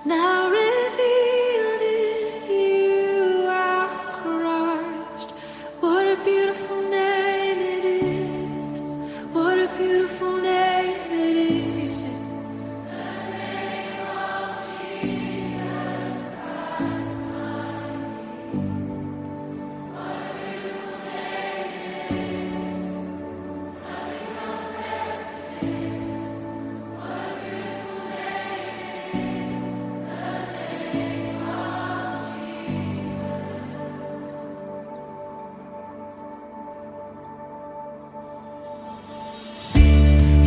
now revealed in you are Christ. What a beautiful name it is. What a beautiful name it is. You sing.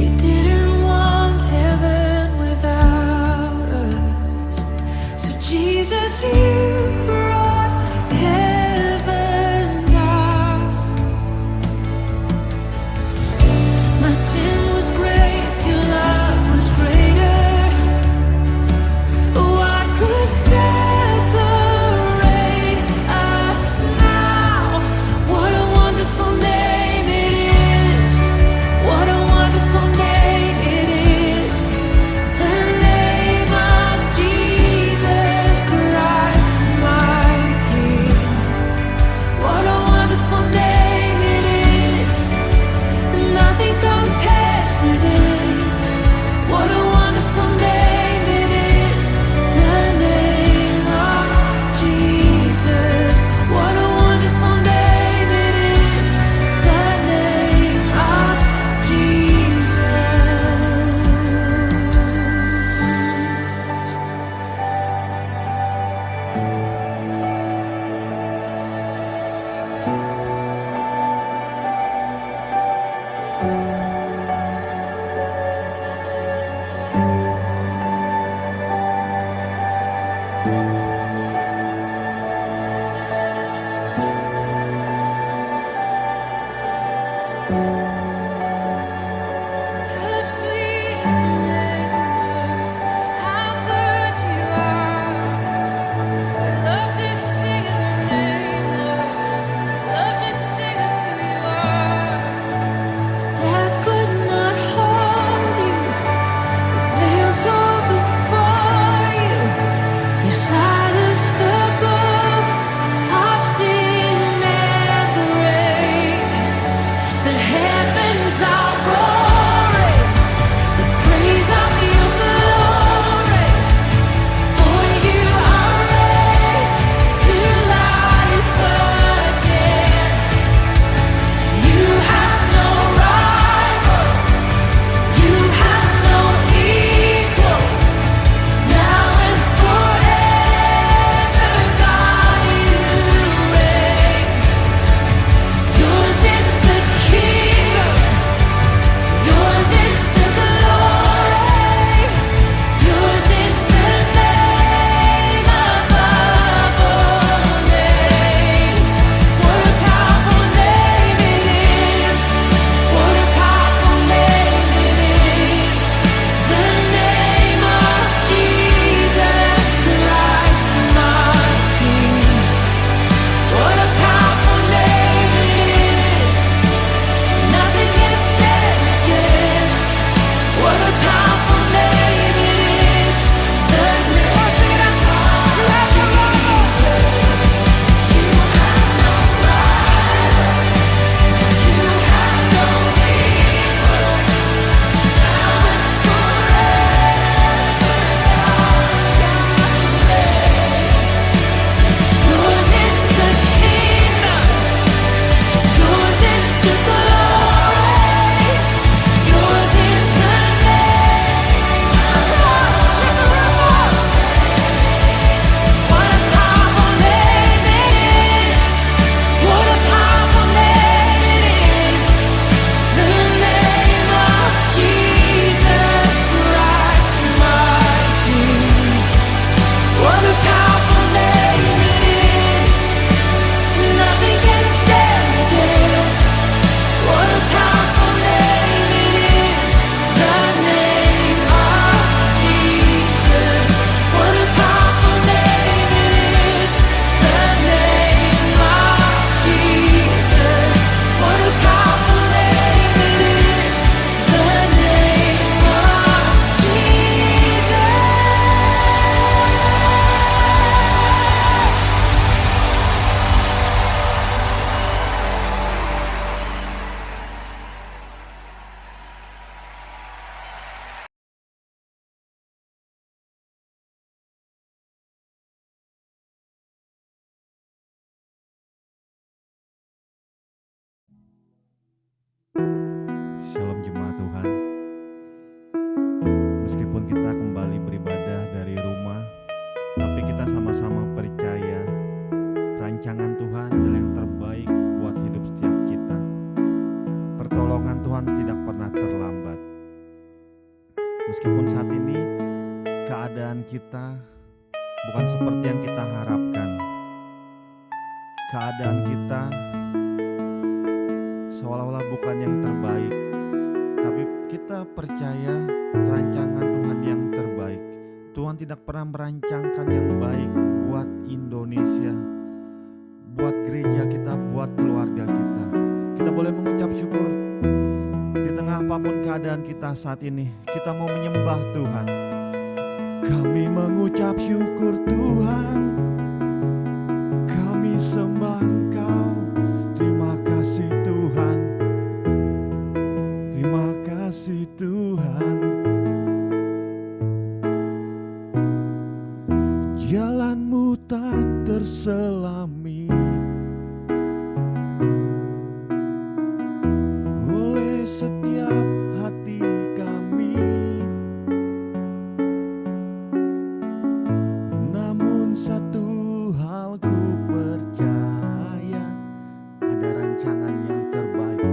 You didn't want heaven without us, so Jesus, you brought heaven down. My sin was great, your love was greater. What could separate us now? What a wonderful name it is. What a wonderful name it is. The name of Jesus Christ, my King. What a wonderful name it is. Nothing compares to this. What a wonderful name it is. The name of Jesus. What a wonderful name it is. The name of Jesus. How sweet is your name, how good you are. We love to sing of your name, Lord. Love to sing of who you are. Death could not hold you. The veil tore before you. You silenced the boast of sin and grave. The heavens are roaring, the praise of your glory. For you are raised to life again. You have no rival, you have no equal, now and forever. Shalom jemaat Tuhan. Meskipun kita kembali beribadah dari rumah, tapi kita sama-sama percaya rancangan Tuhan adalah yang terbaik buat hidup setiap kita. Pertolongan Tuhan tidak pernah terlambat. Meskipun saat ini keadaan kita bukan seperti yang kita harapkan. Keadaan kita seolah-olah bukan yang terbaik. Tapi kita percaya rancangan Tuhan yang terbaik. Tuhan tidak pernah merancangkan yang baik buat Indonesia, buat gereja kita, buat keluarga kita. Kita boleh mengucap syukur di tengah apapun keadaan kita saat ini. Kita mau menyembah Tuhan. Kami mengucap syukur Tuhan, kami sembah Engkau. Terima kasih Tuhan, terima kasih Tuhan. Jalan-Mu tak terselami oleh setiap hati kami, namun satu hal ku percaya, ada rancangan yang terbaik,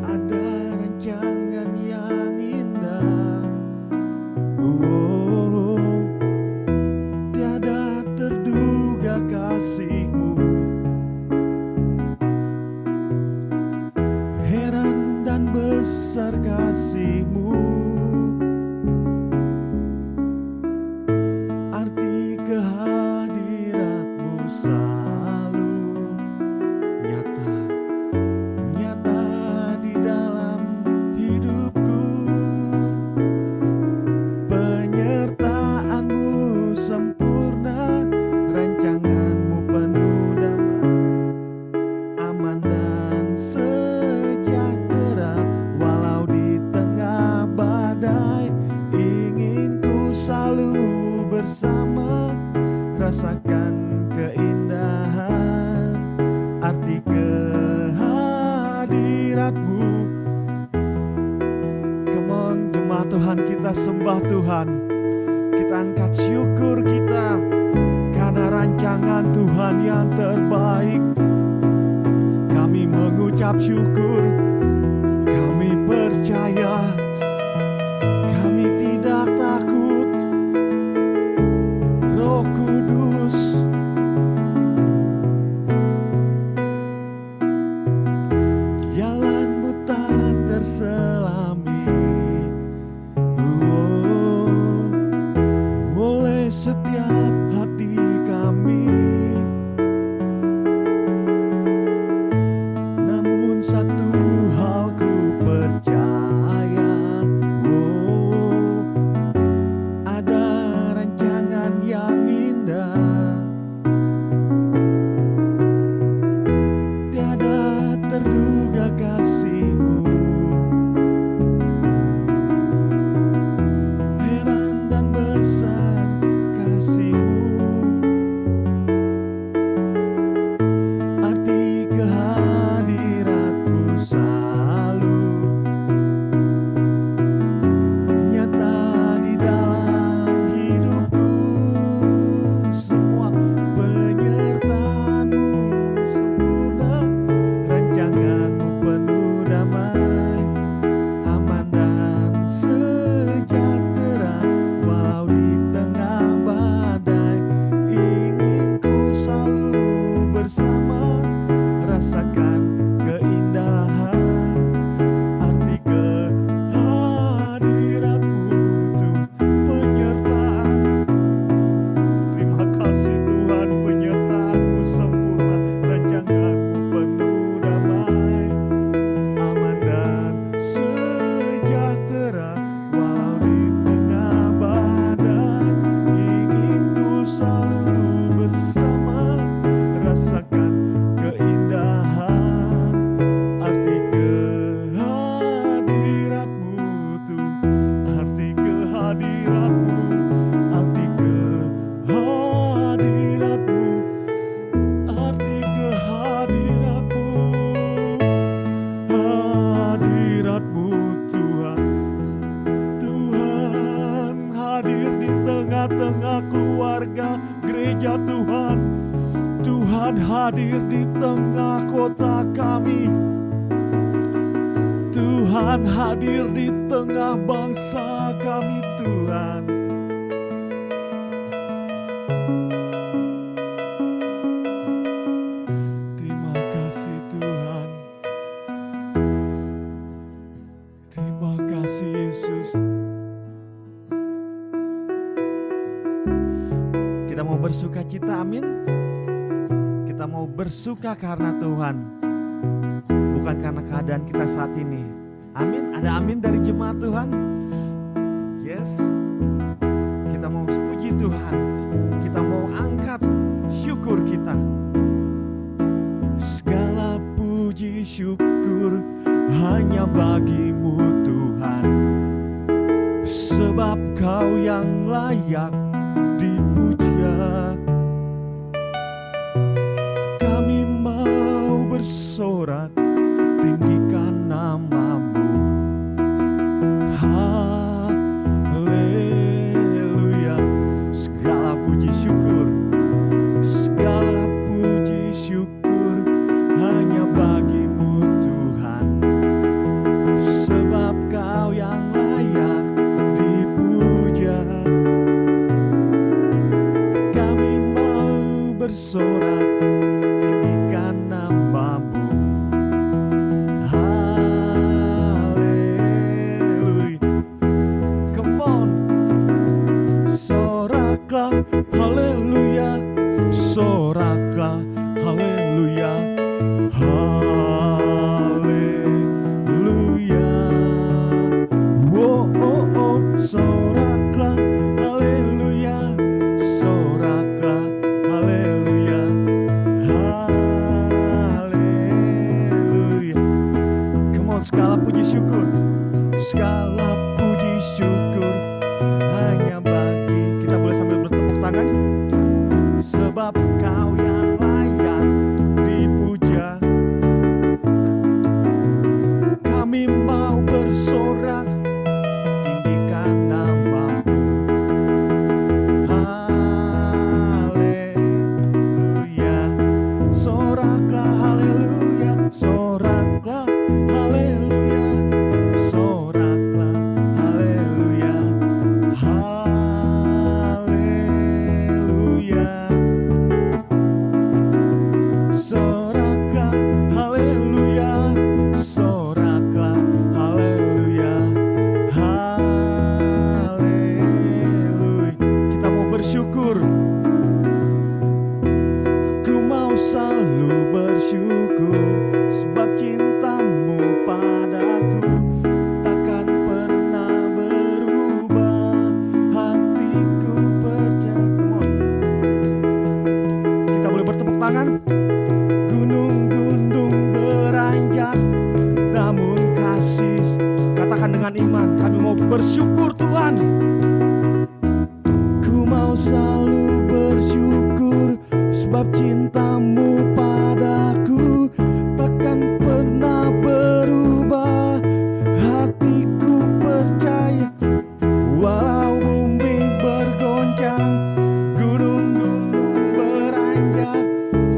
ada rancangan yang indah. Tiada terduga kasih-Mu, heran dan besar kasih-Mu, arti kehadirat-Mu selalu nyata di dalam hidupku. Penyertaan-Mu sempurna, rancangan-Mu penuh damai, aman dan sejahtera. Walau di tengah badai, ingin ku selalu bersama, rasakan keindahan, arti kehadirat-Mu. Come on, jemaat Tuhan, kita sembah Tuhan. Kita angkat syukur kita karena rancangan Tuhan yang terbaik. Kami mengucap syukur, kami percaya, kami tidak takut. Roh Kudus, jalan-Mu tak terselami oleh setiap hati kami, namun satu hal ku percaya, ada rancangan yang indah. Tiada terduga kasih-Mu, heran dan besar kasih-Mu. hadir di tengah kota kami. Tuhan hadir di tengah bangsa kami, Tuhan. Terima kasih Tuhan. Terima kasih Yesus. Kita mau bersuka cita, amin. Kita mau bersuka karena Tuhan, bukan karena keadaan kita saat ini. Amin. Ada amin dari jemaat Tuhan. Yes. Kita mau puji Tuhan. Kita mau angkat syukur kita. Segala puji syukur hanya bagimu Tuhan, sebab Kau yang layak dipuja. Kami mau bersorak tinggikan nama-Mu. Haleluya. Segala puji syukur, segala puji syukur hanya bagimu Tuhan, sebab Kau yang layak dipuja. Kami mau bersorak tinggikan nama-Mu. Haleluya. Come on. Soraklah haleluya. Soraklah haleluya. Haleluya. Oh oh oh. Soraklah haleluya. Soraklah haleluya. Haleluya. Come on, segala puji syukur, segala puji syukur hanya bagi. Kita boleh sambil bertepuk tangan. Sebab Kau yang layak dipuja. Kami mau bersorak tinggikan nama-Mu. Haleluya. Soraklah haleluya. Soraklah haleluya. Soraklah haleluya. Haleluya. Soraklah haleluya. Soraklah haleluya. Haleluya. Kita mau bersyukur. Ku mau selalu bersyukur, sebab cinta-Mu padaku takkan pernah berubah. Hatiku percaya. Come on. Kita boleh bertepuk tangan. Gunung-gunung beranjak, namun kasih. Katakan dengan iman, kami mau bersyukur Tuhan. Ku mau selalu bersyukur, sebab cinta-Mu padaku takkan pernah berubah. Hatiku percaya, walau bumi bergoncang, gunung-gunung beranjak,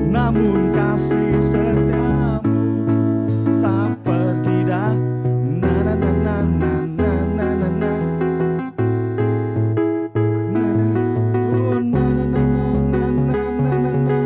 namun kasih setia-Mu tak pergi dah. Na na na na na na na na na. Na na. Oh na na na na na na na na.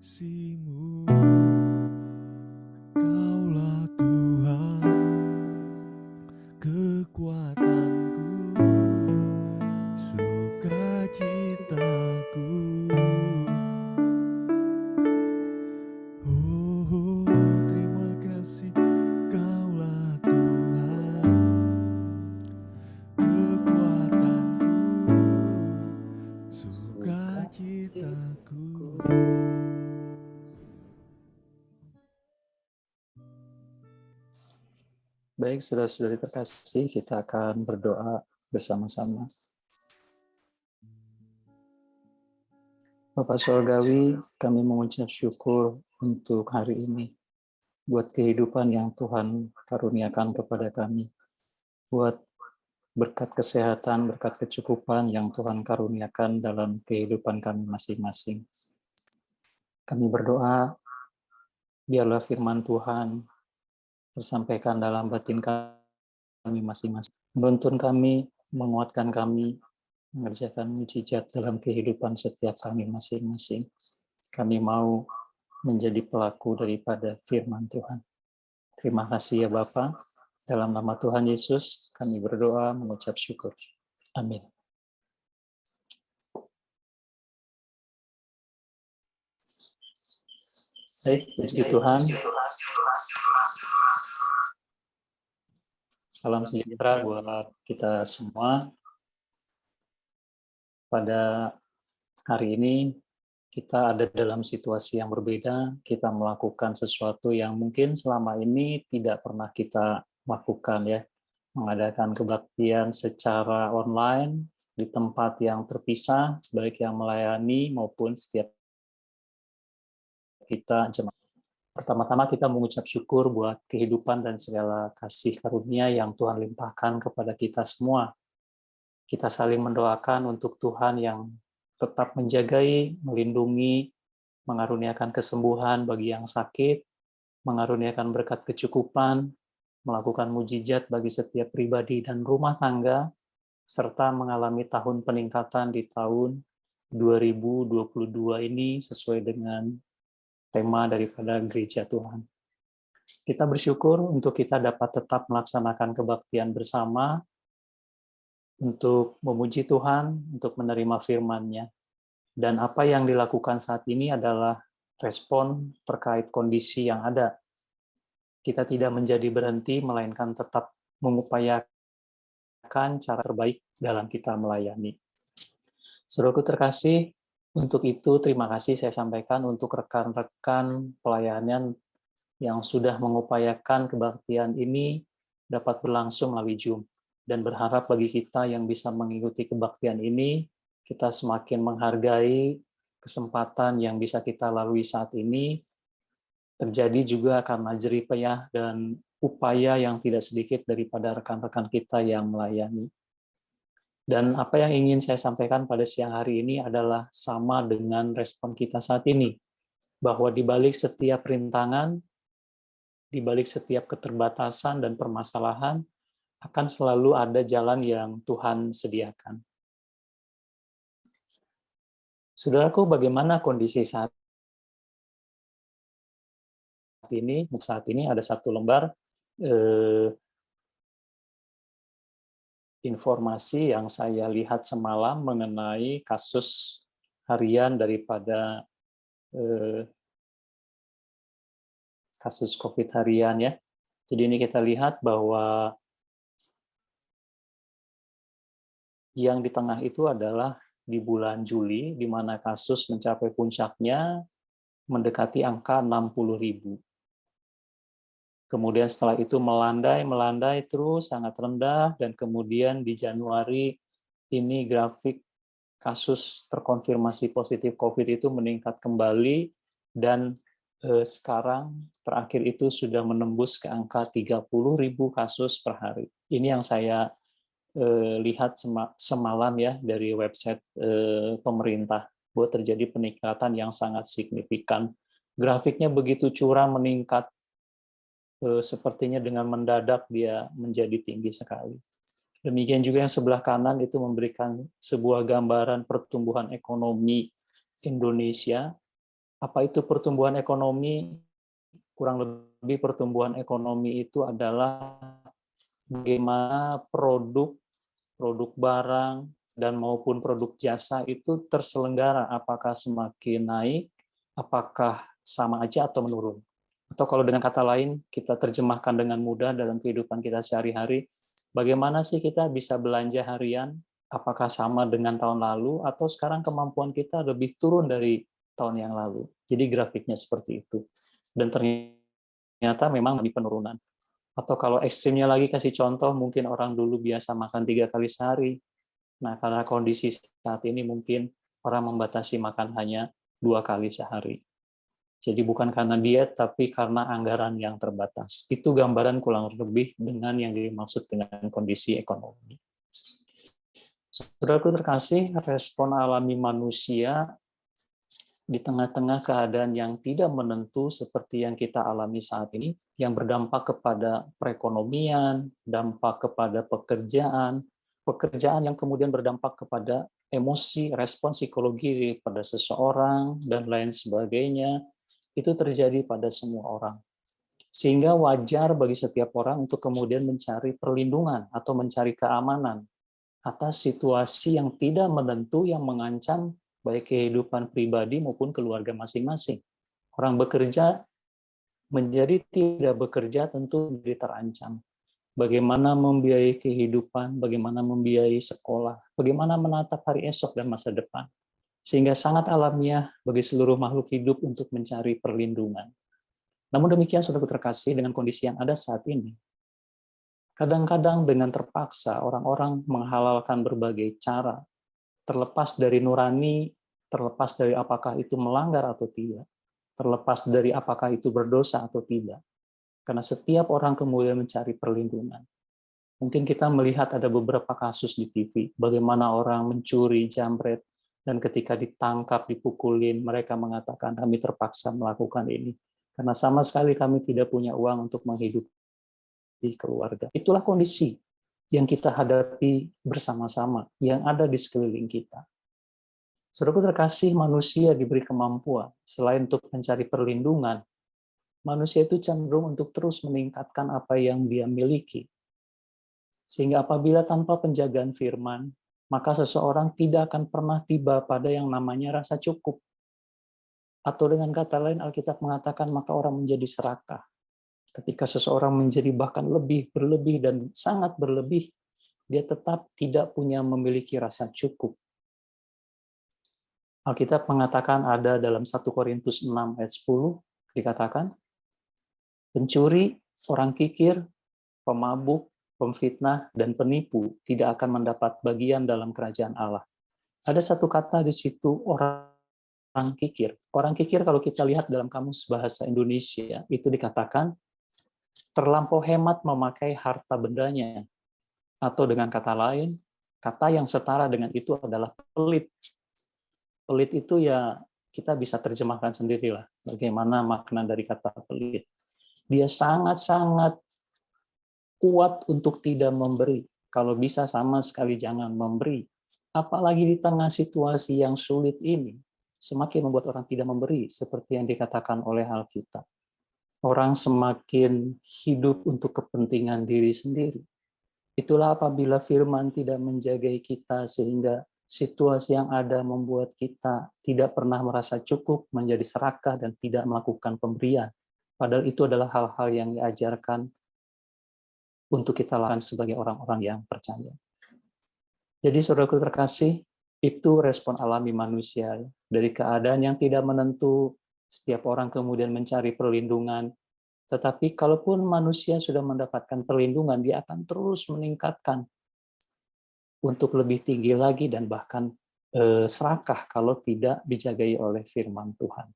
Kaulah Tuhan, kekuatanku, sukacitaku. Oh, terima kasih, Kaulah Tuhan, kekuatanku, sukacitaku. Baik, saudara-saudari terkasih, kita akan berdoa bersama-sama. Bapak Surgawi, kami mengucap syukur untuk hari ini, buat kehidupan yang Tuhan karuniakan kepada kami, buat berkat kesehatan, berkat kecukupan yang Tuhan karuniakan dalam kehidupan kami masing-masing. Kami berdoa, biarlah firman Tuhan tersampaikan dalam batin kami masing-masing, menuntun kami, menguatkan kami, mengerjakan mujizat dalam kehidupan setiap kami masing-masing. Kami mau menjadi pelaku daripada firman Tuhan. Terima kasih ya Bapa. Dalam nama Tuhan Yesus, kami berdoa mengucap syukur. Amin. Baik, puji Tuhan. Salam sejahtera buat kita semua. Pada hari ini kita ada dalam situasi yang berbeda, kita melakukan sesuatu yang mungkin selama ini tidak pernah kita lakukan ya, mengadakan kebaktian secara online di tempat yang terpisah, baik yang melayani maupun setiap kita jemaat. Pertama-tama kita mengucap syukur buat kehidupan dan segala kasih karunia yang Tuhan limpahkan kepada kita semua. Kita saling mendoakan untuk Tuhan yang tetap menjagai, melindungi, mengaruniakan kesembuhan bagi yang sakit, mengaruniakan berkat kecukupan, melakukan mujizat bagi setiap pribadi dan rumah tangga, serta mengalami tahun peningkatan di tahun 2022 ini sesuai dengan tema daripada Gereja Tuhan. Kita bersyukur untuk kita dapat tetap melaksanakan kebaktian bersama, untuk memuji Tuhan, untuk menerima firman-Nya. Dan apa yang dilakukan saat ini adalah respon terkait kondisi yang ada. Kita tidak menjadi berhenti, melainkan tetap mengupayakan cara terbaik dalam kita melayani. Saudaraku terkasih, untuk itu terima kasih saya sampaikan untuk rekan-rekan pelayanan yang sudah mengupayakan kebaktian ini dapat berlangsung melalui Zoom. Dan berharap bagi kita yang bisa mengikuti kebaktian ini, kita semakin menghargai kesempatan yang bisa kita lalui saat ini, terjadi juga karena jerih payah dan upaya yang tidak sedikit daripada rekan-rekan kita yang melayani. Dan apa yang ingin saya sampaikan pada siang hari ini adalah sama dengan respon kita saat ini, bahwa di balik setiap rintangan, di balik setiap keterbatasan dan permasalahan, akan selalu ada jalan yang Tuhan sediakan. Saudaraku, bagaimana kondisi saat ini? Saat ini ada satu lembar informasi yang saya lihat semalam mengenai kasus harian daripada kasus COVID harian ya. Jadi ini kita lihat bahwa yang di tengah itu adalah di bulan Juli, di mana kasus mencapai puncaknya mendekati angka 60.000. Kemudian setelah itu melandai terus sangat rendah, dan kemudian di Januari ini grafik kasus terkonfirmasi positif COVID itu meningkat kembali, dan sekarang terakhir itu sudah menembus ke angka 30.000 kasus per hari. Ini yang saya lihat semalam ya dari website pemerintah, bahwa terjadi peningkatan yang sangat signifikan. Grafiknya begitu curam meningkat, sepertinya dengan mendadak dia menjadi tinggi sekali. Demikian juga yang sebelah kanan itu memberikan sebuah gambaran pertumbuhan ekonomi Indonesia. Apa itu pertumbuhan ekonomi? Kurang lebih pertumbuhan ekonomi itu adalah bagaimana produk barang, dan maupun produk jasa itu terselenggara, apakah semakin naik, apakah sama aja atau menurun. Atau kalau dengan kata lain, kita terjemahkan dengan mudah dalam kehidupan kita sehari-hari, bagaimana sih kita bisa belanja harian, apakah sama dengan tahun lalu, atau sekarang kemampuan kita lebih turun dari tahun yang lalu. Jadi grafiknya seperti itu. Dan ternyata memang lebih penurunan. Atau kalau ekstrimnya lagi, kasih contoh, mungkin orang dulu biasa makan 3 kali sehari. Nah, karena kondisi saat ini mungkin orang membatasi makan hanya 2 kali sehari. Jadi bukan karena diet, tapi karena anggaran yang terbatas. Itu gambaran kurang lebih dengan yang dimaksud dengan kondisi ekonomi. Saudaraku terkasih, respon alami manusia di tengah-tengah keadaan yang tidak menentu seperti yang kita alami saat ini, yang berdampak kepada perekonomian, dampak kepada pekerjaan yang kemudian berdampak kepada emosi, respon psikologi pada seseorang, dan lain sebagainya, itu terjadi pada semua orang. Sehingga wajar bagi setiap orang untuk kemudian mencari perlindungan atau mencari keamanan atas situasi yang tidak menentu yang mengancam baik kehidupan pribadi maupun keluarga masing-masing. Orang bekerja menjadi tidak bekerja tentu menjadi terancam. Bagaimana membiayai kehidupan, bagaimana membiayai sekolah, bagaimana menatap hari esok dan masa depan. Sehingga sangat alamiah bagi seluruh makhluk hidup untuk mencari perlindungan. Namun demikian, saudara terkasih, dengan kondisi yang ada saat ini, kadang-kadang dengan terpaksa orang-orang menghalalkan berbagai cara, terlepas dari nurani, terlepas dari apakah itu melanggar atau tidak, terlepas dari apakah itu berdosa atau tidak. Karena setiap orang kemudian mencari perlindungan. Mungkin kita melihat ada beberapa kasus di TV, bagaimana orang mencuri, jambret, dan ketika ditangkap, dipukulin, mereka mengatakan kami terpaksa melakukan ini. Karena sama sekali kami tidak punya uang untuk menghidupi keluarga. Itulah kondisi yang kita hadapi bersama-sama, yang ada di sekeliling kita. Saudaraku terkasih, manusia diberi kemampuan, selain untuk mencari perlindungan, manusia itu cenderung untuk terus meningkatkan apa yang dia miliki. Sehingga apabila tanpa penjagaan firman, maka seseorang tidak akan pernah tiba pada yang namanya rasa cukup. Atau dengan kata lain, Alkitab mengatakan maka orang menjadi serakah. Ketika seseorang menjadi bahkan lebih, berlebih, dan sangat berlebih, dia tetap tidak punya memiliki rasa cukup. Alkitab mengatakan ada dalam 1 Korintus 6 ayat 10, dikatakan, pencuri, orang kikir, pemabuk, pemfitnah, dan penipu tidak akan mendapat bagian dalam kerajaan Allah. Ada satu kata di situ, orang kikir. Orang kikir kalau kita lihat dalam kamus bahasa Indonesia, itu dikatakan terlampau hemat memakai harta bendanya. Atau dengan kata lain, kata yang setara dengan itu adalah pelit. Pelit itu ya kita bisa terjemahkan sendirilah bagaimana makna dari kata pelit. Dia sangat-sangat kuat untuk tidak memberi. Kalau bisa sama sekali jangan memberi. Apalagi di tengah situasi yang sulit ini, semakin membuat orang tidak memberi, seperti yang dikatakan oleh Alkitab. Orang semakin hidup untuk kepentingan diri sendiri. Itulah apabila firman tidak menjagai kita sehingga situasi yang ada membuat kita tidak pernah merasa cukup, menjadi serakah, dan tidak melakukan pemberian. Padahal itu adalah hal-hal yang diajarkan untuk kita lakukan sebagai orang-orang yang percaya. Jadi saudaraku terkasih, itu respon alami manusia. Dari keadaan yang tidak menentu, setiap orang kemudian mencari perlindungan. Tetapi kalaupun manusia sudah mendapatkan perlindungan, dia akan terus meningkatkan untuk lebih tinggi lagi dan bahkan serakah kalau tidak dijagai oleh firman Tuhan.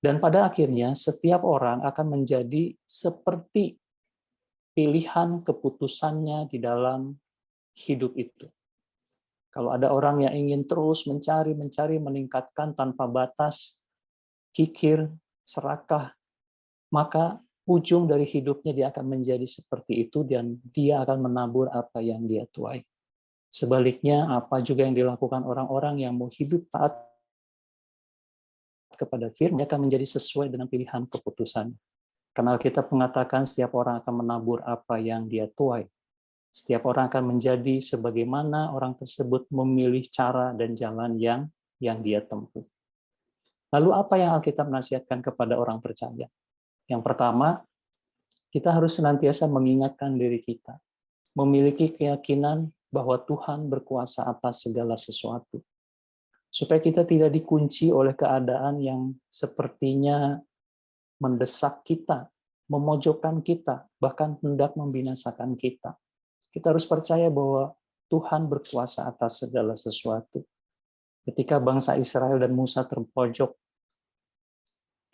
Dan pada akhirnya setiap orang akan menjadi seperti pilihan keputusannya di dalam hidup itu. Kalau ada orang yang ingin terus mencari, meningkatkan tanpa batas, kikir, serakah, maka ujung dari hidupnya dia akan menjadi seperti itu dan dia akan menabur apa yang dia tuai. Sebaliknya, apa juga yang dilakukan orang-orang yang mau hidup taat kepada firman akan menjadi sesuai dengan pilihan keputusannya. Karena Alkitab mengatakan setiap orang akan menabur apa yang dia tuai. Setiap orang akan menjadi sebagaimana orang tersebut memilih cara dan jalan yang dia tempuh. Lalu apa yang Alkitab nasihatkan kepada orang percaya? Yang pertama, kita harus senantiasa mengingatkan diri kita, memiliki keyakinan bahwa Tuhan berkuasa atas segala sesuatu. Supaya kita tidak dikunci oleh keadaan yang sepertinya mendesak kita, memojokkan kita, bahkan hendak membinasakan kita. Kita harus percaya bahwa Tuhan berkuasa atas segala sesuatu. Ketika bangsa Israel dan Musa terpojok,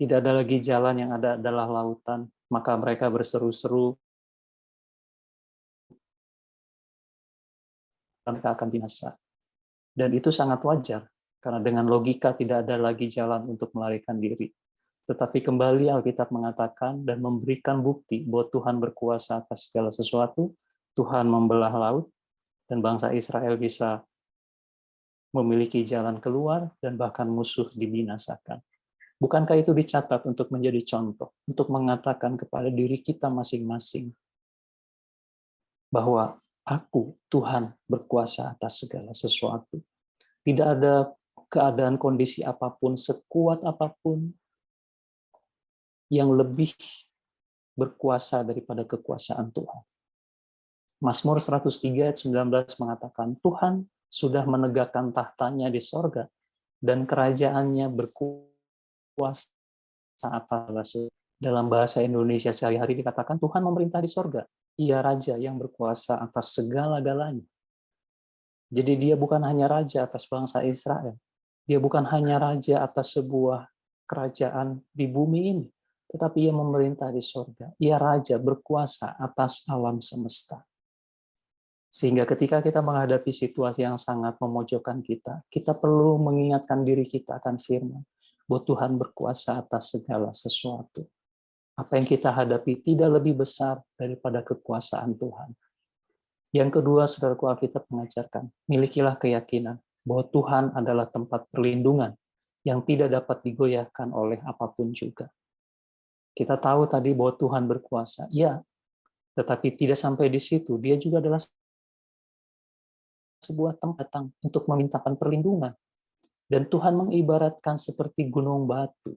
tidak ada lagi jalan, yang ada adalah lautan, maka mereka berseru-seru, mereka akan binasa. Dan itu sangat wajar, karena dengan logika tidak ada lagi jalan untuk melarikan diri. Tetapi kembali Alkitab mengatakan dan memberikan bukti bahwa Tuhan berkuasa atas segala sesuatu. Tuhan membelah laut, dan bangsa Israel bisa memiliki jalan keluar, dan bahkan musuh dibinasakan. Bukankah itu dicatat untuk menjadi contoh, untuk mengatakan kepada diri kita masing-masing, bahwa aku, Tuhan, berkuasa atas segala sesuatu. Tidak ada keadaan kondisi apapun, sekuat apapun, yang lebih berkuasa daripada kekuasaan Tuhan. Mazmur 103 ayat 19 mengatakan, Tuhan sudah menegakkan tahtanya di sorga, dan kerajaannya berkuasa atas. Dalam bahasa Indonesia sehari-hari dikatakan, Tuhan memerintah di sorga. Ia raja yang berkuasa atas segala-galanya. Jadi dia bukan hanya raja atas bangsa Israel. Dia bukan hanya raja atas sebuah kerajaan di bumi ini, tetapi ia memerintah di sorga. Ia raja berkuasa atas alam semesta. Sehingga ketika kita menghadapi situasi yang sangat memojokkan kita, kita perlu mengingatkan diri kita akan firman, bahwa Tuhan berkuasa atas segala sesuatu. Apa yang kita hadapi tidak lebih besar daripada kekuasaan Tuhan. Yang kedua, saudaraku, Alkitab mengajarkan, milikilah keyakinan bahwa Tuhan adalah tempat perlindungan yang tidak dapat digoyahkan oleh apapun juga. Kita tahu tadi bahwa Tuhan berkuasa, ya, tetapi tidak sampai di situ. Dia juga adalah sebuah tempat untuk memintakan perlindungan. Dan Tuhan mengibaratkan seperti gunung batu,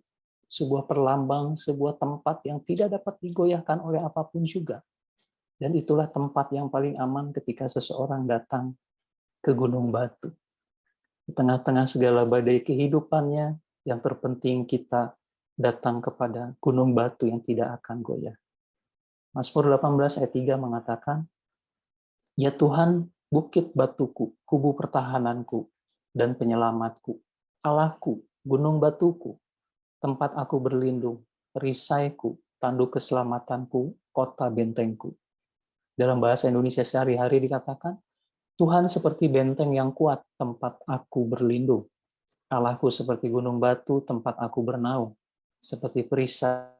sebuah perlambang, sebuah tempat yang tidak dapat digoyahkan oleh apapun juga. Dan itulah tempat yang paling aman ketika seseorang datang ke gunung batu. Di tengah-tengah segala badai kehidupannya, yang terpenting kita datang kepada gunung batu yang tidak akan goyah. Mazmur 18 ayat 3 mengatakan, ya Tuhan, bukit batuku, kubu pertahananku, dan penyelamatku, Allahku, gunung batuku, tempat aku berlindung, perisaiku, tanduk keselamatanku, kota bentengku. Dalam bahasa Indonesia sehari-hari dikatakan, Tuhan seperti benteng yang kuat, tempat aku berlindung. Allahku seperti gunung batu, tempat aku bernaung, seperti perisai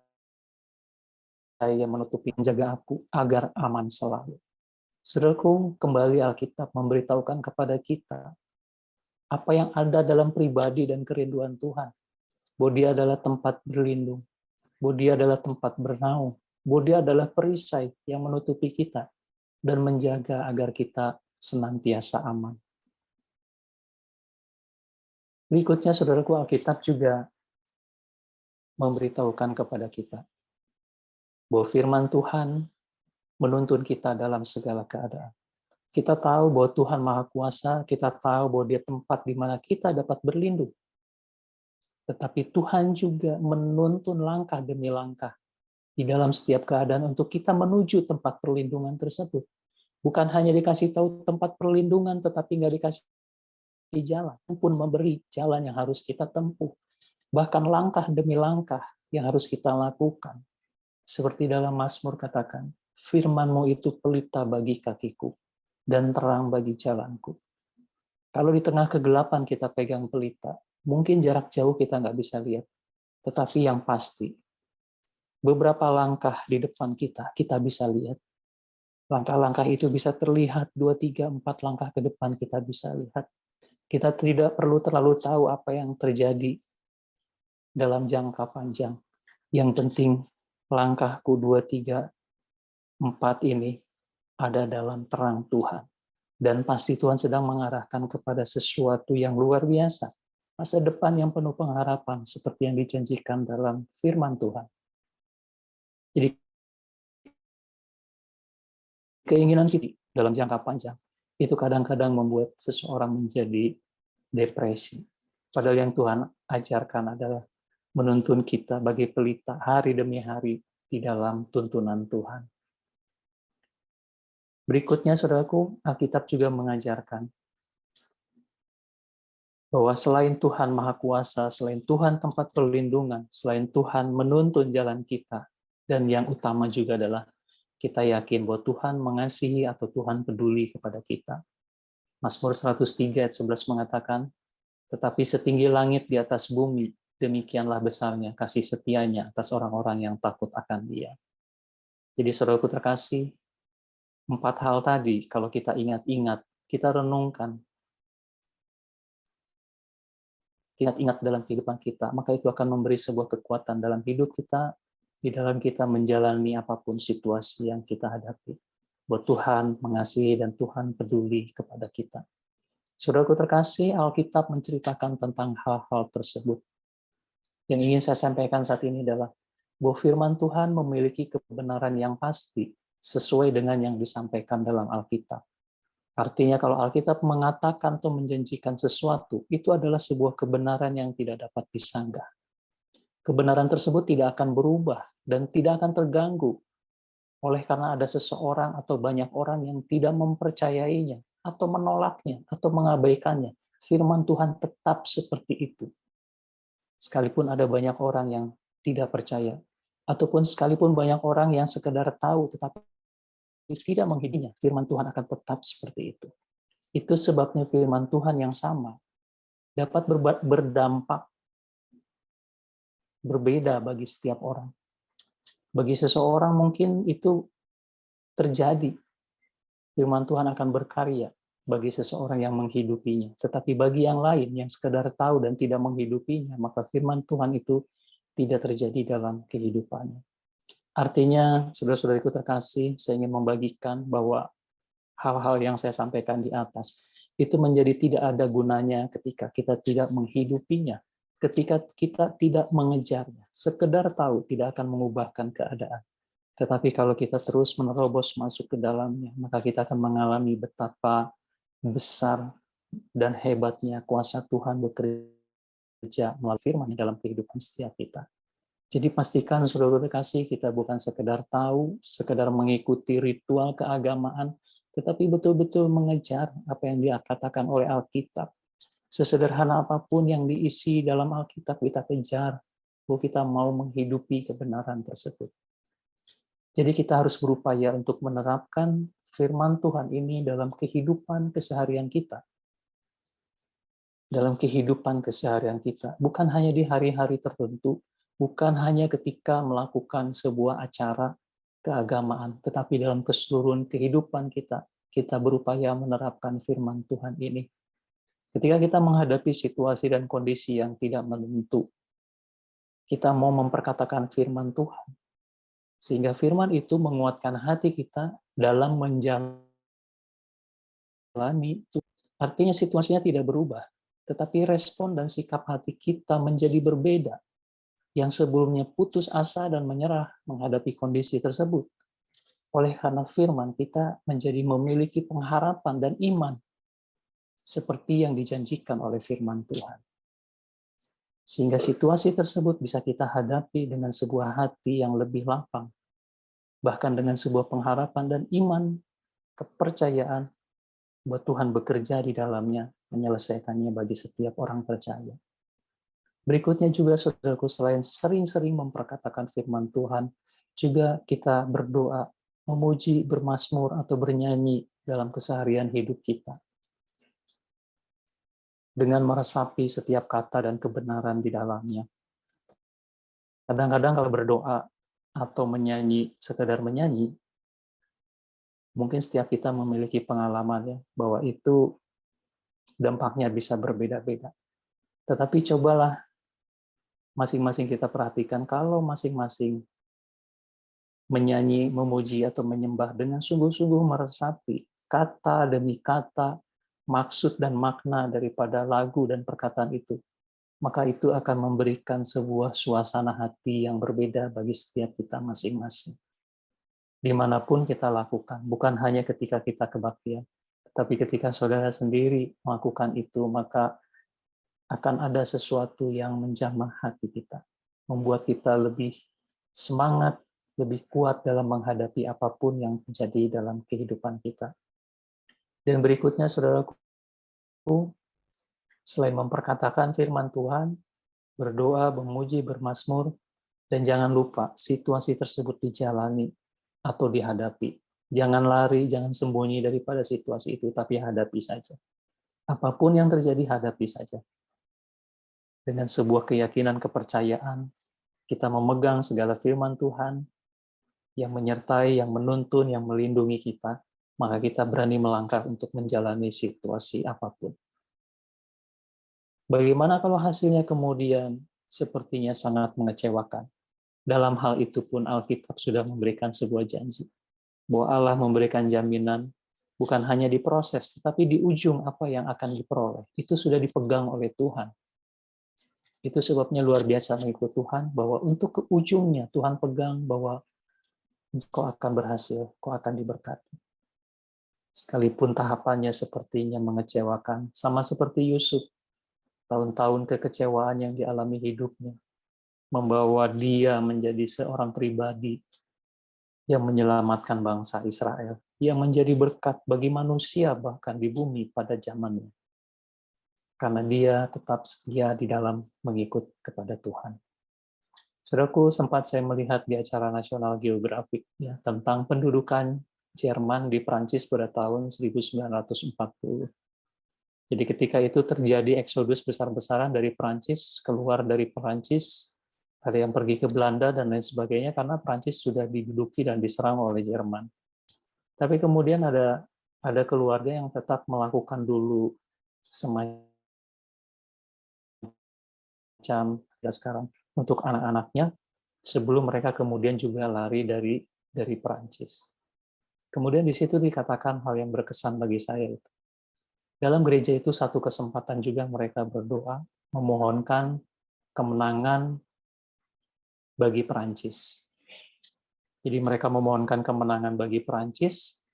yang menutupi menjaga aku agar aman selalu. Saudaraku, kembali Alkitab memberitahukan kepada kita apa yang ada dalam pribadi dan kerinduan Tuhan. Bahwa dia adalah tempat berlindung, bahwa dia adalah tempat bernaung, bahwa dia adalah perisai yang menutupi kita dan menjaga agar kita senantiasa aman. Berikutnya, saudaraku, Alkitab juga memberitahukan kepada kita bahwa firman Tuhan menuntun kita dalam segala keadaan. Kita tahu bahwa Tuhan Maha Kuasa, kita tahu bahwa Dia tempat di mana kita dapat berlindung. Tetapi Tuhan juga menuntun langkah demi langkah di dalam setiap keadaan untuk kita menuju tempat perlindungan tersebut. Bukan hanya dikasih tahu tempat perlindungan, tetapi nggak dikasih jalan, pun memberi jalan yang harus kita tempuh. Bahkan langkah demi langkah yang harus kita lakukan. Seperti dalam Mazmur katakan, firman-Mu itu pelita bagi kakiku dan terang bagi jalanku. Kalau di tengah kegelapan kita pegang pelita, mungkin jarak jauh kita nggak bisa lihat. Tetapi yang pasti, beberapa langkah di depan kita bisa lihat. Langkah-langkah itu bisa terlihat, 2, 3, 4 langkah ke depan kita bisa lihat. Kita tidak perlu terlalu tahu apa yang terjadi dalam jangka panjang. Yang penting langkahku 2, 3, 4 ini ada dalam terang Tuhan. Dan pasti Tuhan sedang mengarahkan kepada sesuatu yang luar biasa. Masa depan yang penuh pengharapan seperti yang dijanjikan dalam firman Tuhan. Jadi keinginan kita dalam jangka panjang itu kadang-kadang membuat seseorang menjadi depresi. Padahal yang Tuhan ajarkan adalah menuntun kita bagi pelita hari demi hari di dalam tuntunan Tuhan. Berikutnya, saudaraku, Alkitab juga mengajarkan bahwa selain Tuhan Maha Kuasa, selain Tuhan tempat perlindungan, selain Tuhan menuntun jalan kita, dan yang utama juga adalah kita yakin bahwa Tuhan mengasihi atau Tuhan peduli kepada kita. Mazmur 103 ayat 11 mengatakan, tetapi setinggi langit di atas bumi, demikianlah besarnya kasih setianya atas orang-orang yang takut akan Dia. Jadi saudaraku terkasih, 4 hal tadi kalau kita ingat-ingat, kita renungkan, ingat-ingat dalam kehidupan kita, maka itu akan memberi sebuah kekuatan dalam hidup kita, di dalam kita menjalani apapun situasi yang kita hadapi. Bahwa Tuhan mengasihi dan Tuhan peduli kepada kita. Saudaraku terkasih, Alkitab menceritakan tentang hal-hal tersebut. Yang ingin saya sampaikan saat ini adalah bahwa firman Tuhan memiliki kebenaran yang pasti sesuai dengan yang disampaikan dalam Alkitab. Artinya kalau Alkitab mengatakan atau menjanjikan sesuatu, itu adalah sebuah kebenaran yang tidak dapat disanggah. Kebenaran tersebut tidak akan berubah dan tidak akan terganggu oleh karena ada seseorang atau banyak orang yang tidak mempercayainya atau menolaknya atau mengabaikannya. Firman Tuhan tetap seperti itu. Sekalipun ada banyak orang yang tidak percaya, ataupun sekalipun banyak orang yang sekedar tahu tetapi tidak menghidupnya, firman Tuhan akan tetap seperti itu. Itu sebabnya firman Tuhan yang sama dapat berdampak berbeda bagi setiap orang. Bagi seseorang mungkin itu terjadi. Firman Tuhan akan berkarya bagi seseorang yang menghidupinya. Tetapi bagi yang lain yang sekedar tahu dan tidak menghidupinya, maka firman Tuhan itu tidak terjadi dalam kehidupannya. Artinya, saudara-saudariku terkasih, saya ingin membagikan bahwa hal-hal yang saya sampaikan di atas itu menjadi tidak ada gunanya ketika kita tidak menghidupinya. Ketika kita tidak mengejarnya, sekedar tahu tidak akan mengubahkan keadaan. Tetapi kalau kita terus menerobos masuk ke dalamnya, maka kita akan mengalami betapa besar dan hebatnya kuasa Tuhan bekerja melalui firman dalam kehidupan setiap kita. Jadi pastikan, saudara terkasih, kita bukan sekedar tahu, sekedar mengikuti ritual keagamaan, tetapi betul-betul mengejar apa yang dikatakan oleh Alkitab. Sesederhana apapun yang diisi dalam Alkitab kita kejar, bahwa kita mau menghidupi kebenaran tersebut. Jadi kita harus berupaya untuk menerapkan firman Tuhan ini dalam kehidupan keseharian kita. Dalam kehidupan keseharian kita. Bukan hanya di hari-hari tertentu, bukan hanya ketika melakukan sebuah acara keagamaan, tetapi dalam keseluruhan kehidupan kita, kita berupaya menerapkan firman Tuhan ini. Ketika kita menghadapi situasi dan kondisi yang tidak menentu, kita mau memperkatakan firman Tuhan, sehingga firman itu menguatkan hati kita dalam menjalani. Artinya situasinya tidak berubah, tetapi respon dan sikap hati kita menjadi berbeda. Yang sebelumnya putus asa dan menyerah menghadapi kondisi tersebut. Oleh karena firman, kita menjadi memiliki pengharapan dan iman seperti yang dijanjikan oleh firman Tuhan. Sehingga situasi tersebut bisa kita hadapi dengan sebuah hati yang lebih lapang. Bahkan dengan sebuah pengharapan dan iman, kepercayaan bahwa Tuhan bekerja di dalamnya, menyelesaikannya bagi setiap orang percaya. Berikutnya juga, saudaraku, selain sering-sering memperkatakan firman Tuhan, juga kita berdoa, memuji, bermazmur, atau bernyanyi dalam keseharian hidup kita. Dengan meresapi setiap kata dan kebenaran di dalamnya. Kadang-kadang kalau berdoa atau menyanyi, sekedar menyanyi, mungkin setiap kita memiliki pengalaman ya, bahwa itu dampaknya bisa berbeda-beda. Tetapi cobalah masing-masing kita perhatikan, kalau masing-masing menyanyi, memuji, atau menyembah dengan sungguh-sungguh meresapi kata demi kata, maksud dan makna daripada lagu dan perkataan itu, maka itu akan memberikan sebuah suasana hati yang berbeda bagi setiap kita masing-masing. Dimanapun kita lakukan, bukan hanya ketika kita kebaktian, tapi ketika saudara sendiri melakukan itu, maka akan ada sesuatu yang menjamah hati kita, membuat kita lebih semangat, lebih kuat dalam menghadapi apapun yang terjadi dalam kehidupan kita. Dan berikutnya, saudaraku, selain memperkatakan firman Tuhan, berdoa, memuji, bermazmur, dan jangan lupa situasi tersebut dijalani atau dihadapi. Jangan lari, jangan sembunyi daripada situasi itu, tapi hadapi saja. Apapun yang terjadi, hadapi saja. Dengan sebuah keyakinan, kepercayaan, kita memegang segala firman Tuhan yang menyertai, yang menuntun, yang melindungi kita, maka kita berani melangkah untuk menjalani situasi apapun. Bagaimana kalau hasilnya kemudian sepertinya sangat mengecewakan? Dalam hal itu pun Alkitab sudah memberikan sebuah janji, bahwa Allah memberikan jaminan bukan hanya di proses, tetapi di ujung apa yang akan diperoleh. Itu sudah dipegang oleh Tuhan. Itu sebabnya luar biasa mengikut Tuhan, bahwa untuk ke ujungnya Tuhan pegang bahwa kau akan berhasil, kau akan diberkati. Sekalipun tahapannya sepertinya mengecewakan, sama seperti Yusuf, tahun-tahun kekecewaan yang dialami hidupnya, membawa dia menjadi seorang pribadi yang menyelamatkan bangsa Israel, yang menjadi berkat bagi manusia bahkan di bumi pada zamannya. Karena dia tetap setia di dalam mengikut kepada Tuhan. Saudaraku, sempat saya melihat di acara National Geographic ya, tentang pendudukan Jerman di Prancis pada tahun 1940. Jadi ketika itu terjadi eksodus besar-besaran dari Prancis, keluar dari Prancis, ada yang pergi ke Belanda dan lain sebagainya, karena Prancis sudah diduduki dan diserang oleh Jerman. Tapi kemudian ada keluarga yang tetap melakukan dulu semacam sekarang untuk anak-anaknya, sebelum mereka kemudian juga lari dari Prancis. Kemudian di situ dikatakan hal yang berkesan bagi saya itu. Dalam gereja itu satu kesempatan juga mereka berdoa, memohonkan kemenangan bagi Prancis. Jadi mereka memohonkan kemenangan bagi Prancis.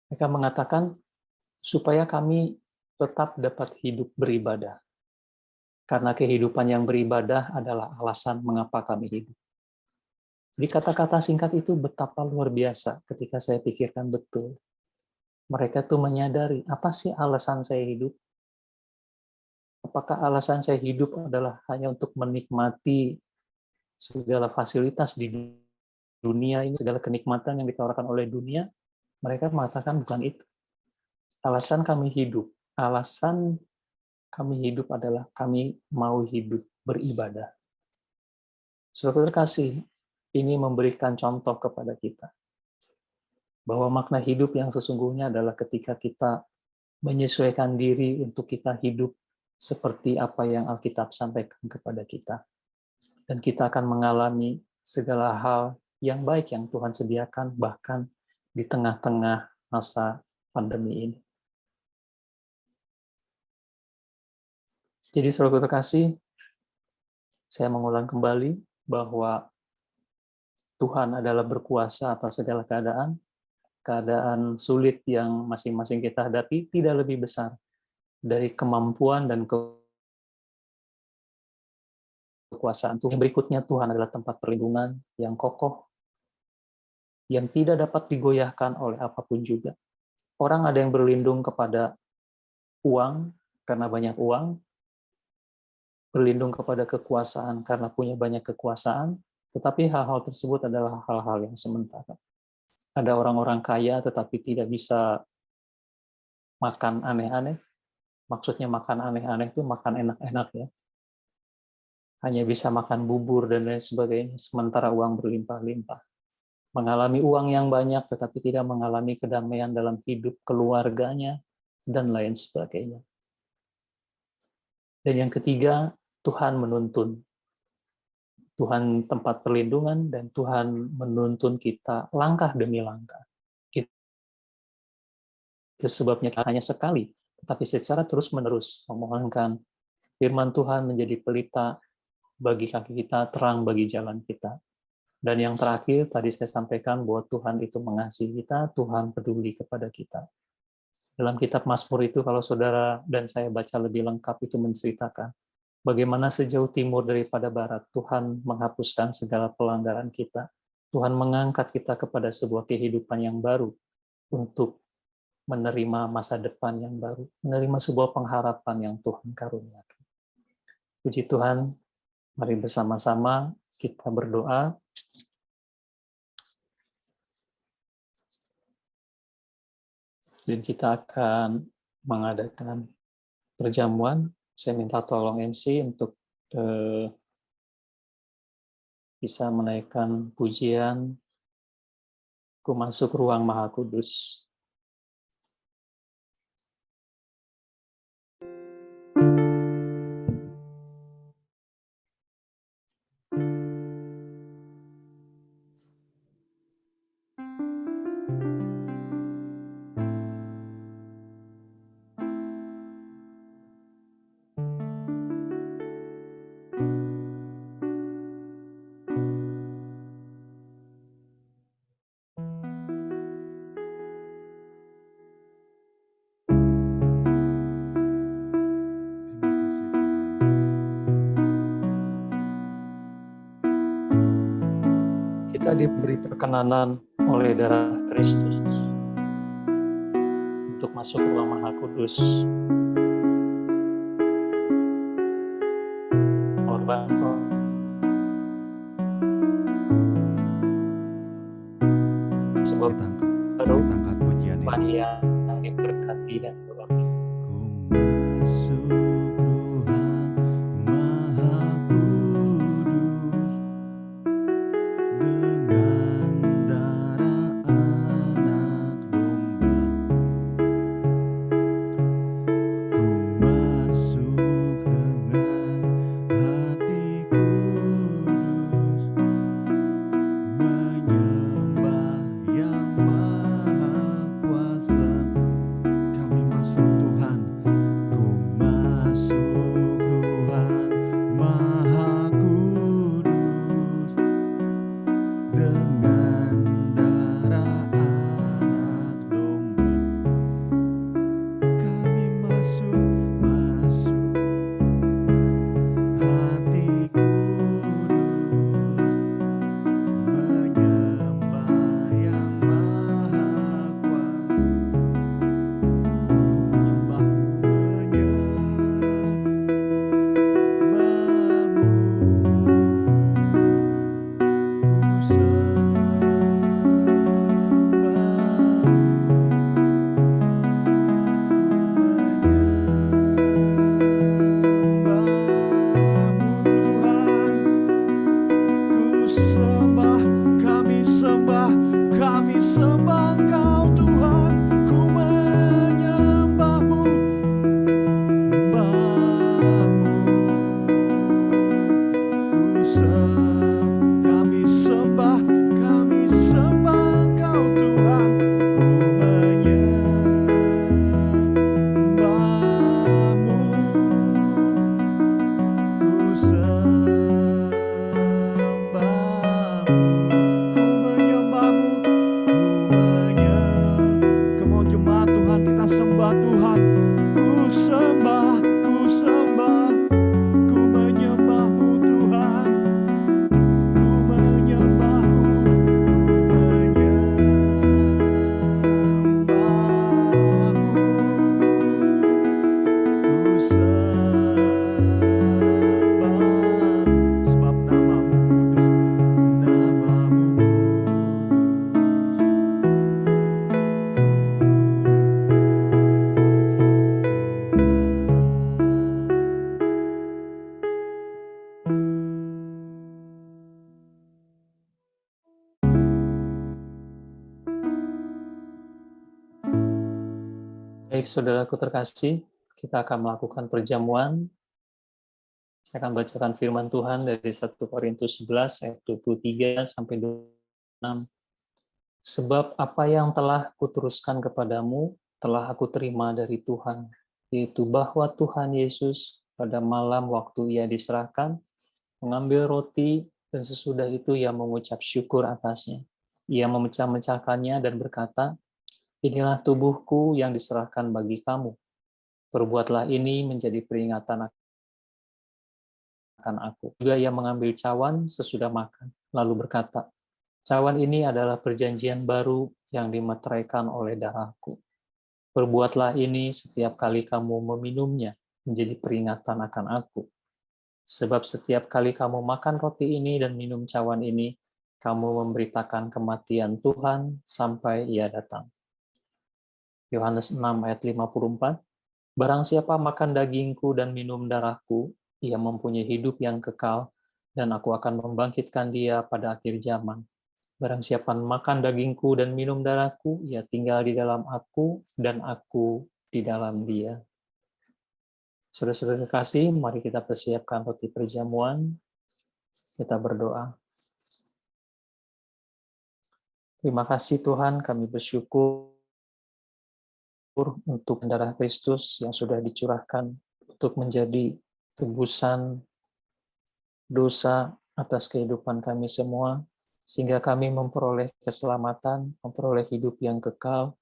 Mereka mengatakan supaya kami tetap dapat hidup beribadah. Karena kehidupan yang beribadah adalah alasan mengapa kami hidup. Di kata-kata singkat itu betapa luar biasa ketika saya pikirkan betul. Mereka tuh menyadari, apa sih alasan saya hidup? Apakah alasan saya hidup adalah hanya untuk menikmati segala fasilitas di dunia ini, segala kenikmatan yang ditawarkan oleh dunia? Mereka mengatakan bukan itu. Alasan kami hidup adalah kami mau hidup beribadah. Saudara terkasih, ini memberikan contoh kepada kita bahwa makna hidup yang sesungguhnya adalah ketika kita menyesuaikan diri untuk kita hidup seperti apa yang Alkitab sampaikan kepada kita. Dan kita akan mengalami segala hal yang baik yang Tuhan sediakan bahkan di tengah-tengah masa pandemi ini. Jadi saudara terkasih, saya mengulang kembali bahwa Tuhan adalah berkuasa atas segala keadaan. Keadaan sulit yang masing-masing kita hadapi tidak lebih besar dari kemampuan dan kekuasaan Tuhan. Berikutnya, Tuhan adalah tempat perlindungan yang kokoh, yang tidak dapat digoyahkan oleh apapun juga. Orang ada yang berlindung kepada uang karena banyak uang, berlindung kepada kekuasaan karena punya banyak kekuasaan, tetapi hal-hal tersebut adalah hal-hal yang sementara. Ada orang-orang kaya tetapi tidak bisa makan aneh-aneh. Maksudnya makan aneh-aneh itu makan enak-enak ya. Hanya bisa makan bubur dan lain sebagainya, sementara uang berlimpah-limpah. Mengalami uang yang banyak tetapi tidak mengalami kedamaian dalam hidup keluarganya dan lain sebagainya. Dan yang ketiga, Tuhan menuntun. Tuhan tempat perlindungan dan Tuhan menuntun kita langkah demi langkah. Itu sebabnya hanya sekali, tetapi secara terus-menerus memohonkan firman Tuhan menjadi pelita bagi kaki kita, terang bagi jalan kita. Dan yang terakhir, tadi saya sampaikan bahwa Tuhan itu mengasihi kita, Tuhan peduli kepada kita. Dalam kitab Mazmur itu, kalau saudara dan saya baca lebih lengkap, itu menceritakan bagaimana sejauh timur daripada barat, Tuhan menghapuskan segala pelanggaran kita. Tuhan mengangkat kita kepada sebuah kehidupan yang baru untuk menerima masa depan yang baru, menerima sebuah pengharapan yang Tuhan karuniakan. Puji Tuhan, mari bersama-sama kita berdoa. Dan kita akan mengadakan perjamuan. Saya minta tolong MC untuk bisa menaikkan pujian Ku Masuk Ruang Maha Kudus. Kita diberi perkenanan oleh darah Kristus untuk masuk ruang Maha Kudus. Korban sebab Kita angkat pujian ini. yang diberkati dan berkati. Ku masuk ruang Maha Kudus dengan darah anak domba. Ku masuk dengan hati kudus, menyembah yang maha kuasa. Kami masuk Tuhan, ku masuk ruang Maha Kudus dengan darah anak domba. Kami masuk hati kudus, menyembah yang maha kuasa. Kami sembah Engkau Tuhan, ku menyembahmu, kami sembah Engkau Tuhan, ku menyembahmu, ku Come on jemaat Tuhan, kita sembah Tuhan. Ku sembah, ku menyembahmu Tuhan. Ku menyembahmu, ku menyembahmu. Ku sembah, sebab namamu kudus, namamu Baik, saudaraku terkasih, kita akan melakukan perjamuan Saya akan bacakan firman Tuhan dari 1 Korintus 11 ayat 23 sampai 26. Sebab apa yang telah kuteruskan kepadamu telah aku terima dari Tuhan, yaitu bahwa Tuhan Yesus pada malam waktu ia diserahkan, mengambil roti dan sesudah itu ia mengucap syukur atasnya. Ia memecah-mecahkannya dan berkata, inilah tubuhku yang diserahkan bagi kamu. Perbuatlah ini menjadi peringatan akan aku. Juga ia mengambil cawan sesudah makan, lalu berkata, cawan ini adalah perjanjian baru yang dimeteraikan oleh darahku. Perbuatlah ini setiap kali kamu meminumnya menjadi peringatan akan aku. Sebab setiap kali kamu makan roti ini dan minum cawan ini, kamu memberitakan kematian Tuhan sampai ia datang. Yohanes 6 ayat 54. Barang siapa makan dagingku dan minum darahku, ia mempunyai hidup yang kekal, dan aku akan membangkitkan dia pada akhir zaman. Barang siapa makan dagingku dan minum darahku, ia tinggal di dalam aku, dan aku di dalam dia. Saudara-saudara terkasih, mari kita persiapkan roti perjamuan. Kita berdoa. Terima kasih Tuhan, kami bersyukur untuk darah Kristus yang sudah dicurahkan untuk menjadi tebusan dosa atas kehidupan kami semua, sehingga kami memperoleh keselamatan, memperoleh hidup yang kekal,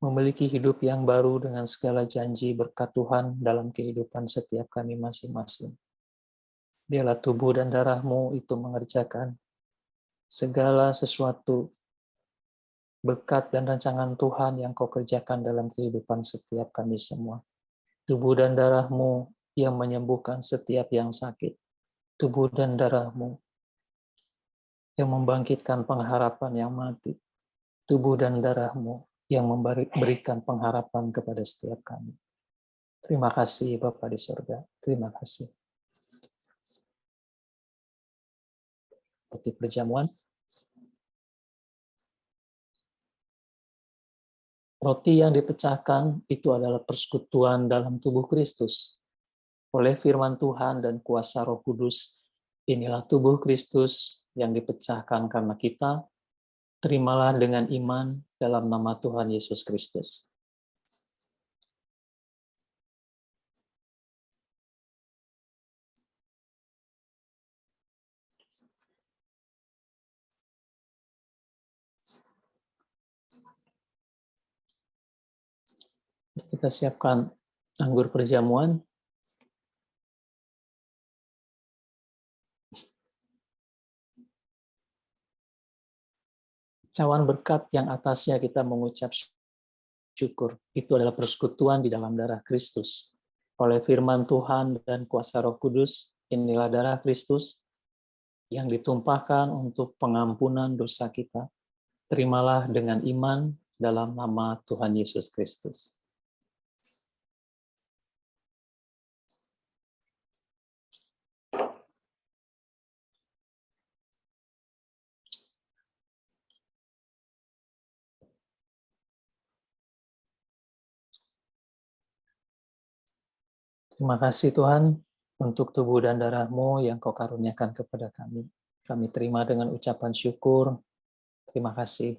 memiliki hidup yang baru dengan segala janji berkat Tuhan dalam kehidupan setiap kami masing-masing. Biarlah tubuh dan darah-Mu itu mengerjakan segala sesuatu berkat dan rancangan Tuhan yang Kau kerjakan dalam kehidupan setiap kami semua. Tubuh dan darah-Mu yang menyembuhkan setiap yang sakit. Tubuh dan darah-Mu yang membangkitkan pengharapan yang mati. Tubuh dan darah-Mu yang memberikan pengharapan kepada setiap kami. Terima kasih Bapa di surga. Terima kasih. Roti perjamuan. Roti yang dipecahkan itu adalah persekutuan dalam tubuh Kristus. Oleh firman Tuhan dan kuasa Roh Kudus, inilah tubuh Kristus yang dipecahkan karena kita. Terimalah dengan iman dalam nama Tuhan Yesus Kristus. Kita siapkan anggur perjamuan. Cawan berkat yang atasnya kita mengucap syukur. Itu adalah persekutuan di dalam darah Kristus. Oleh firman Tuhan dan kuasa Roh Kudus, inilah darah Kristus yang ditumpahkan untuk pengampunan dosa kita. Terimalah dengan iman dalam nama Tuhan Yesus Kristus. Terima kasih Tuhan untuk tubuh dan darah-Mu yang Kau karuniakan kepada kami. Kami terima dengan ucapan syukur. Terima kasih.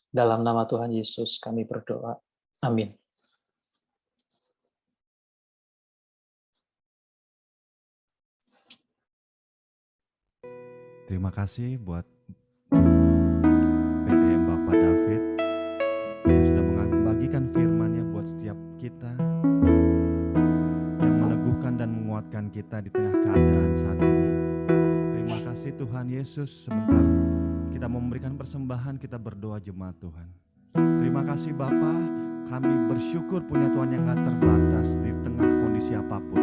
Dalam nama Tuhan Yesus kami berdoa. Amin. Terima kasih buat PDM Bapak David yang sudah membagikan firman-Nya buat setiap kita, yang meneguhkan dan menguatkan kita di tengah keadaan saat ini. Terima kasih Tuhan Yesus. Sebentar kita memberikan persembahan, kita berdoa jemaat Tuhan. Terima kasih Bapa, kami bersyukur punya Tuhan yang gak terbatas di tengah kondisi apapun.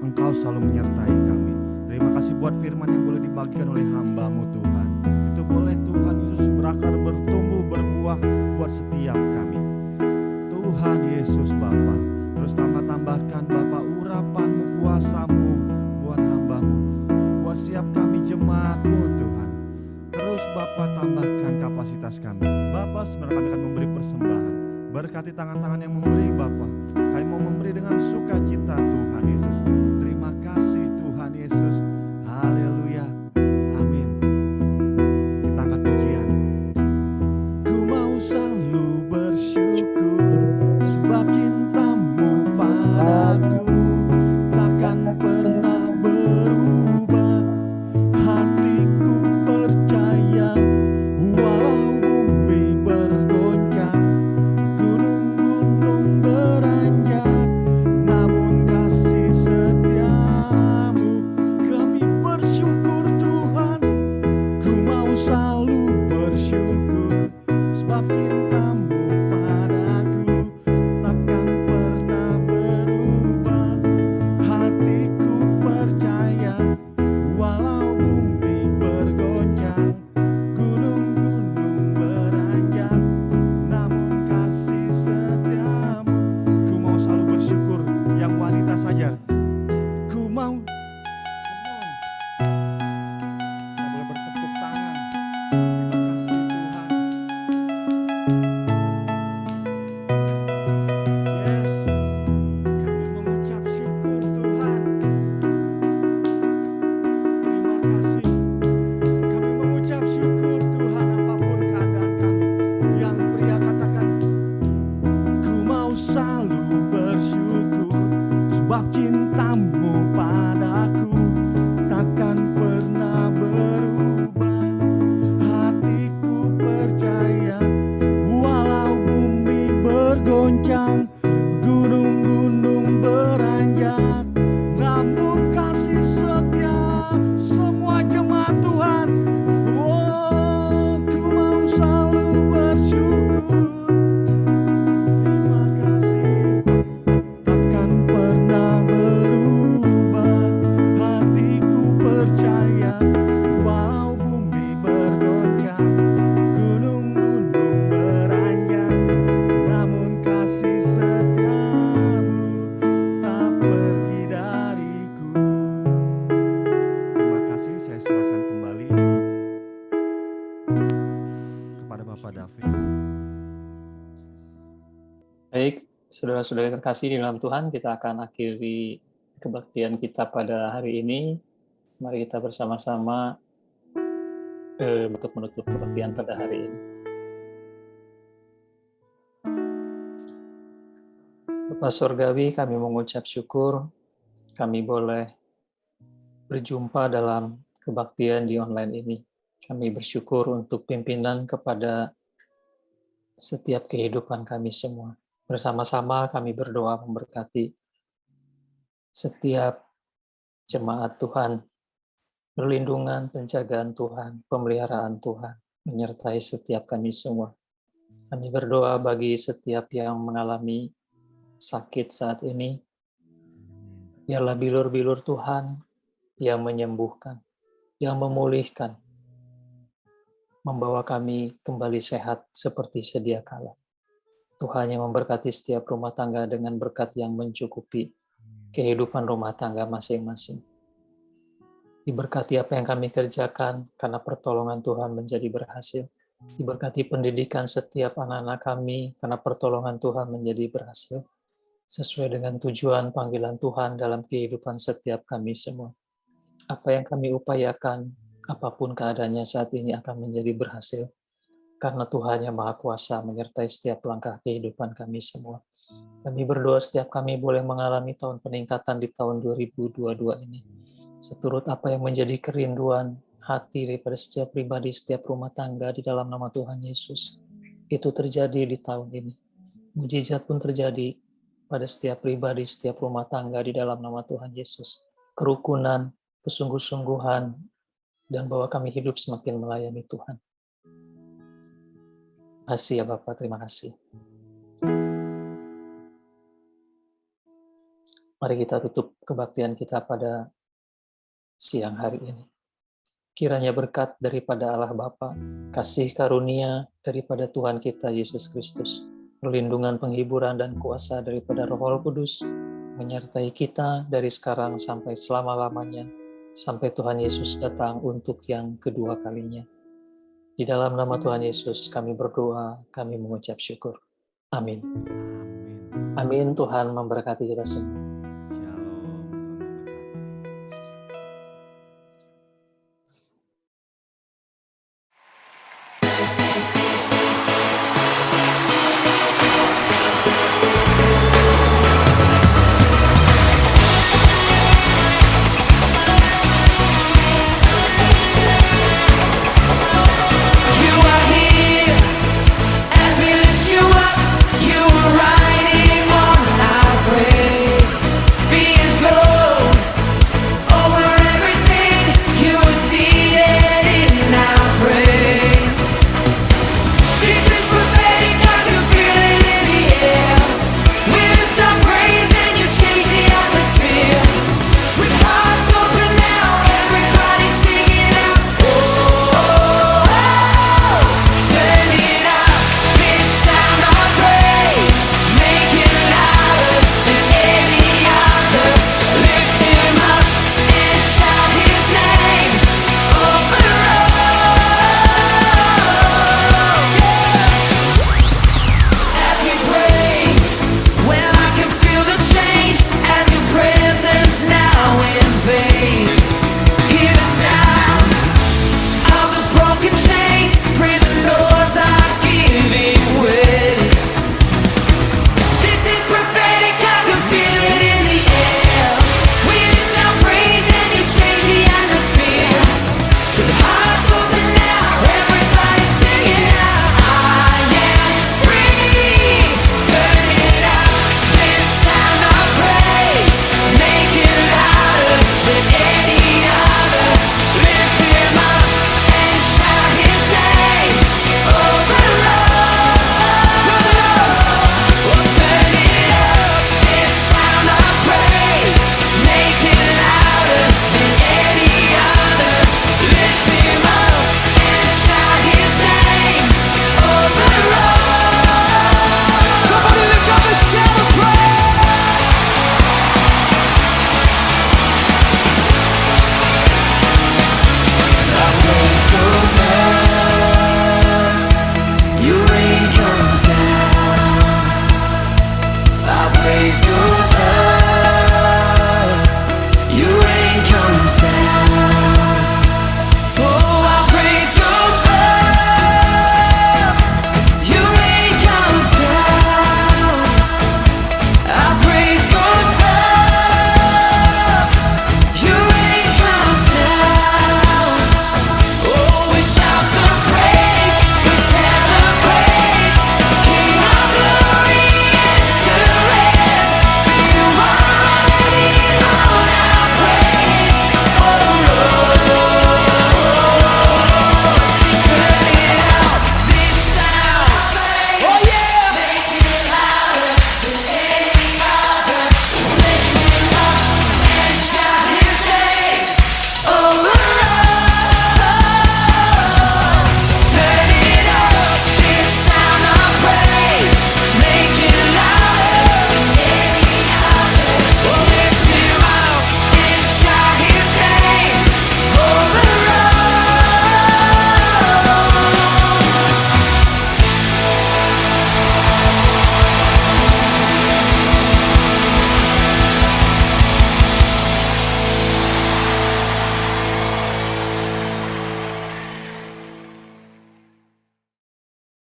Engkau selalu menyertai kami. Terima kasih buat firman yang boleh dibagikan oleh hamba-Mu Tuhan. Itu boleh Tuhan Yesus berakar, bertumbuh, berbuah buat setiap kami. Tuhan Yesus Bapa, terus tambahkan Bapa urapan-Mu, kuasa-Mu buat hamba-Mu, buat siap kami jemaat-Mu Tuhan. Terus Bapa tambahkan kapasitas kami. Bapa, sebenarnya kami akan memberi persembahan. Berkati tangan-tangan yang memberi Bapa. Kami mau memberi dengan sukacita Tuhan Yesus. Terima kasih Tuhan. Yesus. Haleluya. Amin. Kita angkat pujian. Ku mau selalu bersyukur sebab cintamu padaku takkan pernah berubah. Hatiku percaya walau bumi bergoncang, gunung-gunung beranjak, namun kasih setiamu kami bersyukur Tuhan. Ku mau selalu bersyukur sebab cintamu padaku takkan pernah berubah. Hatiku percaya walau bumi bergoncang, gunung-gunung beranjak, namun kasih setiamu. Ku mau selalu bersyukur. Yang wanita saja. Ku mau. Kita boleh bertepuk tangan. Terima kasih Tuhan. Yes. Kami mengucap syukur Tuhan. Terima kasih. Kami mengucap syukur Tuhan apapun keadaan kami. Yang pria katakan, ku mau selalu bersyukur sebab cintamu padaku takkan pernah berubah. Hatiku percaya walau bumi bergoncang, gunung-gunung beranjak, namun kasih setia semua jemaat Tuhan. Oh, ku mau selalu bersyukur. Terima kasih. Takkan pernah berubah. Hatiku percaya walau bumi bergoncang, gunung-gunung beranjak, namun kasih setiamu tak pergi dariku. Terima kasih. Saya serahkan kembali kepada Bapak David. Baik, saudara-saudara terkasih di dalam Tuhan, kita akan akhiri kebaktian kita pada hari ini. Mari kita bersama-sama untuk menutup kebaktian pada hari ini. Bapa Surgawi, kami mengucap syukur kami boleh berjumpa dalam kebaktian di online ini. Kami bersyukur untuk pimpinan kepada setiap kehidupan kami semua. Bersama-sama kami berdoa memberkati setiap jemaat Tuhan, perlindungan, penjagaan Tuhan, pemeliharaan Tuhan, menyertai setiap kami semua. Kami berdoa bagi setiap yang mengalami sakit saat ini, biarlah bilur-bilur Tuhan yang menyembuhkan, yang memulihkan, membawa kami kembali sehat seperti sedia kala. Tuhan yang memberkati setiap rumah tangga dengan berkat yang mencukupi kehidupan rumah tangga masing-masing. Diberkati apa yang kami kerjakan karena pertolongan Tuhan menjadi berhasil. Diberkati pendidikan setiap anak-anak kami karena pertolongan Tuhan menjadi berhasil. Sesuai dengan tujuan panggilan Tuhan dalam kehidupan setiap kami semua. Apa yang kami upayakan, apapun keadaannya saat ini akan menjadi berhasil. Karena Tuhan yang Maha Kuasa menyertai setiap langkah kehidupan kami semua. Kami berdoa setiap kami boleh mengalami tahun peningkatan di tahun 2022 ini. Seturut apa yang menjadi kerinduan hati daripada setiap pribadi, setiap rumah tangga di dalam nama Tuhan Yesus. Itu terjadi di tahun ini. Mujizat pun terjadi pada setiap pribadi, setiap rumah tangga di dalam nama Tuhan Yesus. Kerukunan, kesungguh-sungguhan, dan bahwa kami hidup semakin melayani Tuhan. Terima kasih ya Bapak, terima kasih. Mari kita tutup kebaktian kita pada siang hari ini. Kiranya berkat daripada Allah Bapa, kasih karunia daripada Tuhan kita Yesus Kristus, perlindungan, penghiburan, dan kuasa daripada Roh Kudus, menyertai kita dari sekarang sampai selama-lamanya, sampai Tuhan Yesus datang untuk yang kedua kalinya. Di dalam nama Tuhan Yesus kami berdoa, kami mengucap syukur. Amin. Amin. Amin. Tuhan memberkati kita semua. Shalom. Tuhan memberkati.